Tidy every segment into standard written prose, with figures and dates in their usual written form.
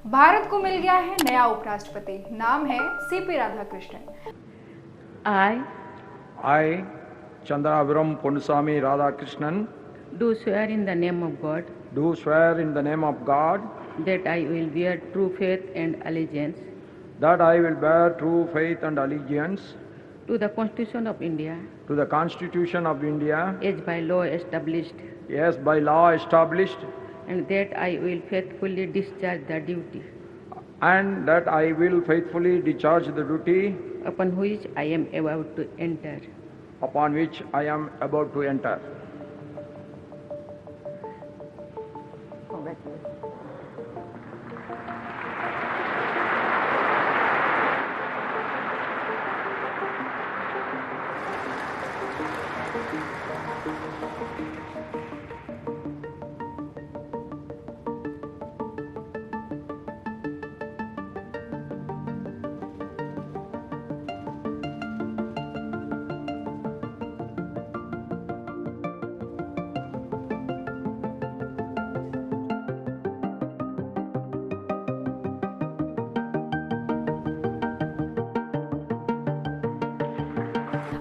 भारत को मिल गया है नया उपराष्ट्रपति, नाम है CP Radhakrishnan. I, Chandraviram Ponnusamy Radhakrishnan, do swear in the name of God do swear in the name of God that I will bear true faith and allegiance that I will bear true faith and allegiance to the Constitution of India to the Constitution of India as by law established, as by law established, and that I will faithfully discharge the duty and that I will faithfully discharge the duty upon which I am about to enter. upon which I am about to enter. Congratulations.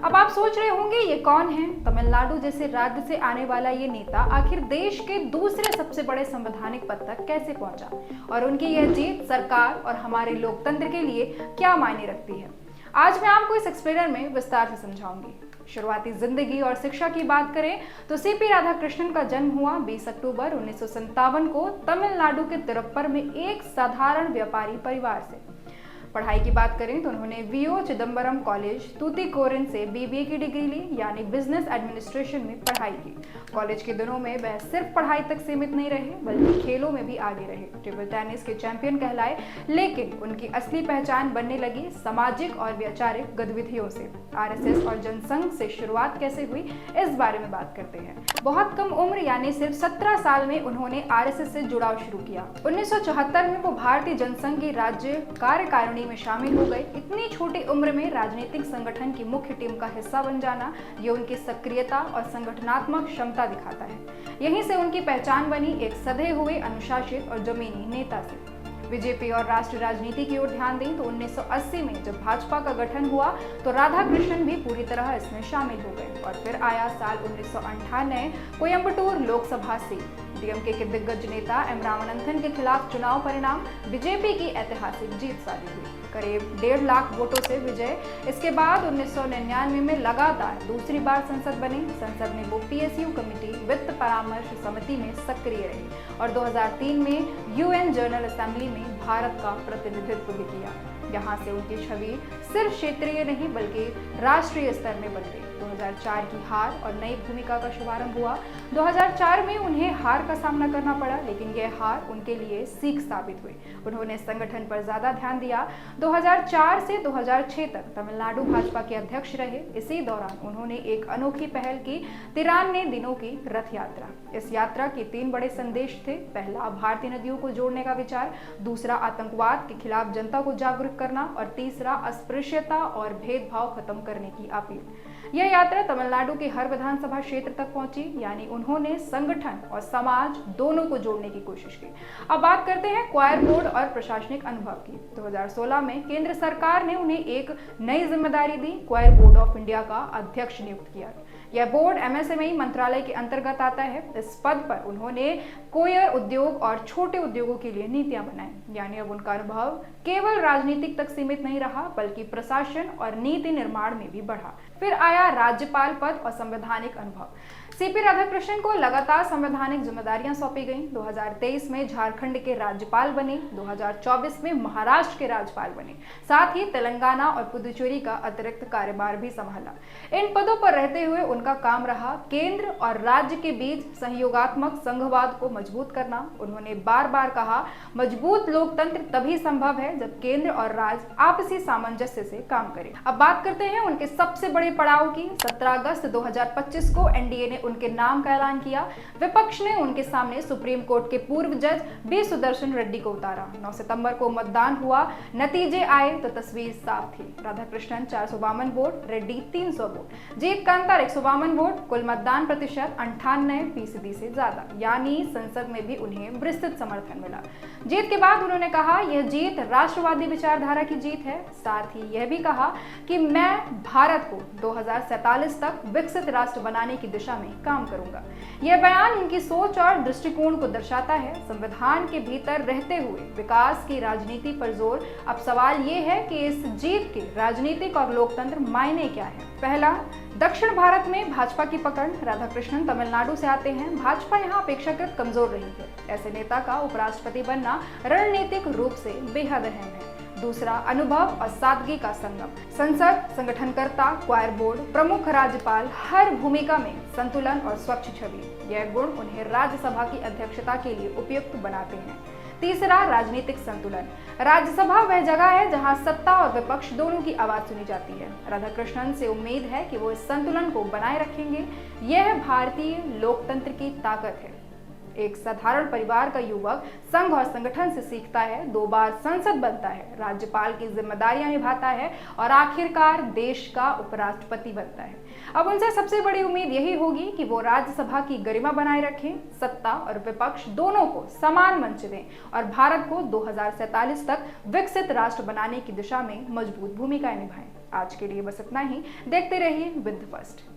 अब आप सोच रहे होंगे ये कौन है? तमिलनाडु जैसे राज्य से आने वाला ये नेता आखिर देश के दूसरे सबसे बड़े संवैधानिक पद तक कैसे पहुंचा और उनकी यह जीत सरकार और हमारे लोकतंत्र के लिए क्या मायने रखती है, आज मैं आपको इस एक्सप्लेनर में विस्तार से समझाऊंगी। शुरुआती जिंदगी और शिक्षा की बात करें तो सीपी राधाकृष्णन का जन्म हुआ 20 अक्टूबर 1957 को तमिलनाडु के तिरुप्पुर में एक साधारण व्यापारी परिवार से। पढ़ाई की बात करें तो उन्होंने वीओ चिदम्बरम कॉलेज तूतीकोरिन से बीबीए की डिग्री ली, यानी बिजनेस एडमिनिस्ट्रेशन में पढ़ाई की। कॉलेज के दिनों में वह सिर्फ पढ़ाई तक सीमित नहीं रहे बल्कि खेलों में भी आगे रहे। टेबल टेनिस के चैंपियन कहलाए, लेकिन उनकी असली पहचान बनने लगी सामाजिक और वैचारिक गतिविधियों से। आरएसएस और जनसंघ से शुरुआत कैसे हुई, इस बारे में बात करते हैं। बहुत कम उम्र यानी सिर्फ 17 साल में उन्होंने आरएसएस से जुड़ाव शुरू किया। 1974 में वो भारतीय जनसंघ की राज्य कार्यकारिणी में शामिल हो गए। इतनी छोटी उम्र में राजनीतिक संगठन की मुख्य टीम का हिस्सा बन जाना, ये उनकी सक्रियता और संगठनात्मक क्षमता दिखाता है। यहीं से उनकी पहचान बनी एक सधे हुए, अनुशासित और जमीनी नेता से। बीजेपी और राष्ट्रीय राजनीति की ओर ध्यान दें तो 1980 में जब भाजपा का गठन हुआ तो राधाकृष्णन भी पूरी तरह इसमें शामिल हो गए। और फिर आया साल 1998 कोयम्बटूर लोकसभा सीट। डीएमके के दिग्गज नेता एम रामानंदन के खिलाफ चुनाव परिणाम बीजेपी की ऐतिहासिक जीत साबित हुई, करीब 1.5 लाख वोटों से विजय। इसके बाद 1999 में लगातार दूसरी बार संसद बने। संसद में वो पीएसयू कमेटी, वित्त परामर्श समिति में सक्रिय रही और 2003 में यूएन जनरल असेंबली में भारत का प्रतिनिधित्व भी किया। यहाँ से उनकी छवि सिर्फ क्षेत्रीय नहीं बल्कि राष्ट्रीय स्तर में बन गई। 2004 की हार और नई भूमिका का शुभारंभ हुआ। 2004 में उन्हें हार का सामना करना पड़ा, लेकिन यह हार उनके लिए सीख साबित हुई। उन्होंने संगठन पर ज्यादा ध्यान दिया। 2004 से 2006 तक तमिलनाडु भाजपा के अध्यक्ष रहे। इसी दौरान उन्होंने एक अनोखी पहल की, 93 दिनों की रथ यात्रा। इस यात्रा के 3 बड़े संदेश थे। पहला, भारतीय नदियों को जोड़ने का विचार। दूसरा, आतंकवाद के खिलाफ जनता को जागरूक करना। और तीसरा, अस्पृश्यता और भेदभाव खत्म करने की अपील। यह यात्रा तमिलनाडु के हर विधानसभा क्षेत्र तक पहुंची, यानी उन्होंने संगठन और समाज दोनों को जोड़ने की कोशिश की। अब बात करते हैं क्वायर बोर्ड और प्रशासनिक अनुभव की। 2016 में केंद्र सरकार ने उन्हें एक नई जिम्मेदारी दी, क्वायर बोर्ड ऑफ इंडिया का अध्यक्ष नियुक्त किया। यह बोर्ड एमएसएमई मंत्रालय के अंतर्गत आता है। इस पद पर उन्होंने कोयर उद्योग और छोटे उद्योगों के लिए नीतियां बनाई, यानी अब उनका अनुभव केवल राजनीतिक तक सीमित नहीं रहा बल्कि प्रशासन और नीति निर्माण में भी बढ़ा। फिर आया राज्यपाल पद और संवैधानिक अनुभव। सीपी राधाकृष्णन को लगातार संवैधानिक जिम्मेदारियां सौंपी गईं। 2023 में झारखंड के राज्यपाल बने, 2024 में महाराष्ट्र के राज्यपाल बने, साथ ही तेलंगाना और पुदुचेरी का अतिरिक्त कार्यभार भी संभाला। इन पदों पर रहते हुए उनका काम रहा केंद्र और राज्य के बीच सहयोगात्मक संघवाद को मजबूत करना। उन्होंने बार बार कहा, मजबूत लोकतंत्र तभी संभव है जब केंद्र और राज्य आपसी सामंजस्य से काम करें। अब बात करते हैं उनके सबसे बड़े पड़ाव की। 17 अगस्त 2025 को एनडीए ने उनके नाम का ऐलान किया। विपक्ष ने उनके सामने सुप्रीम कोर्ट के पूर्व जज बी सुदर्शन रेड्डी को उतारा। 9 सितंबर को मतदान हुआ, नतीजे आए तो तस्वीर साफ थी। Radhakrishnan 452 vote, Reddy 300 vote. जीत का अंतर 152 वोट, कुल मतदान प्रतिशत 98% से ज्यादा, यानी संसद में भी उन्हें विस्तृत समर्थन मिला। जीत के बाद उन्होंने कहा, यह जीत राष्ट्रवादी विचारधारा की जीत है। साथ ही यह भी कहा कि मैं भारत को 2047 तक विकसित राष्ट्र बनाने की दिशा में काम करूंगा। यह बयान उनकी सोच और दृष्टिकोण को दर्शाता है। संविधान के भीतर रहते हुए विकास की राजनीति पर जोर। अब सवाल यह है कि इस जीत के राजनीतिक और लोकतंत्र मायने क्या है। पहला, दक्षिण भारत में भाजपा की पकड़। राधाकृष्णन तमिलनाडु से आते हैं। भाजपा यहाँ अपेक्षाकृत कमजोर रही है। ऐसे नेता का उपराष्ट्रपति बनना रणनीतिक रूप से बेहद अहम है। दूसरा, अनुभव और सादगी का संगम। संसद, संगठनकर्ता, क्वायर बोर्ड, प्रमुख राज्यपाल, हर भूमिका में संतुलन और स्वच्छ छवि। यह गुण उन्हें राज्यसभा की अध्यक्षता के लिए उपयुक्त बनाते हैं। तीसरा, राजनीतिक संतुलन। राज्यसभा वह जगह है जहां सत्ता और विपक्ष दोनों की आवाज सुनी जाती है। राधाकृष्णन से उम्मीद है कि वो इस संतुलन को बनाए रखेंगे। यह भारतीय लोकतंत्र की ताकत है। एक साधारण परिवार का युवक संघ और संगठन से सीखता है, 2 बार संसद बनता है, राज्यपाल की जिम्मेदारियां निभाता है और आखिरकार देश का उपराष्ट्रपति बनता है। अब उनसे सबसे बड़ी उम्मीद यही होगी कि वो राज्यसभा की गरिमा बनाए रखें, सत्ता और विपक्ष दोनों को समान मंच दें और भारत को 2047 तक विकसित राष्ट्र बनाने की दिशा में मजबूत भूमिकाएं निभाएं। आज के लिए बस इतना ही। देखते रहिए विद द फर्स्ट।